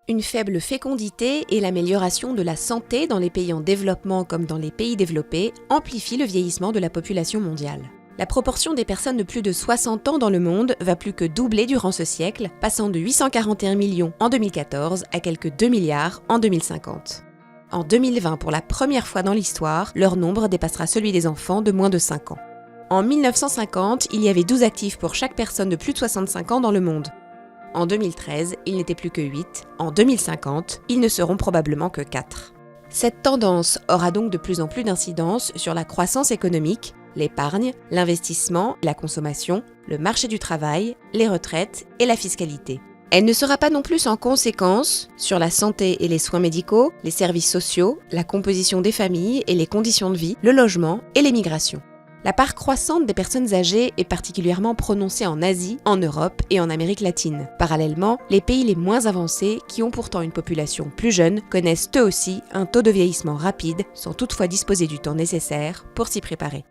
Une faible fécondité et l'amélioration de la santé dans les pays en développement comme dans les pays développés amplifient le vieillissement de la population mondiale. La proportion des personnes de plus de 60 ans dans le monde va plus que doubler durant ce siècle, passant de 841 millions en 2014 à quelques 2 milliards en 2050. En 2020, pour la première fois dans l'histoire, leur nombre dépassera celui des enfants de moins de 5 ans. En 1950, il y avait 12 actifs pour chaque personne de plus de 65 ans dans le monde. En 2013, il n'était plus que 8. En 2050, ils ne seront probablement que 4. Cette tendance aura donc de plus en plus d'incidence sur la croissance économique, l'épargne, l'investissement, la consommation, le marché du travail, les retraites et la fiscalité. Elle ne sera pas non plus sans conséquence sur la santé et les soins médicaux, les services sociaux, la composition des familles et les conditions de vie, le logement et les migrations. La part croissante des personnes âgées est particulièrement prononcée en Asie, en Europe et en Amérique latine. Parallèlement, les pays les moins avancés, qui ont pourtant une population plus jeune, connaissent eux aussi un taux de vieillissement rapide, sans toutefois disposer du temps nécessaire pour s'y préparer.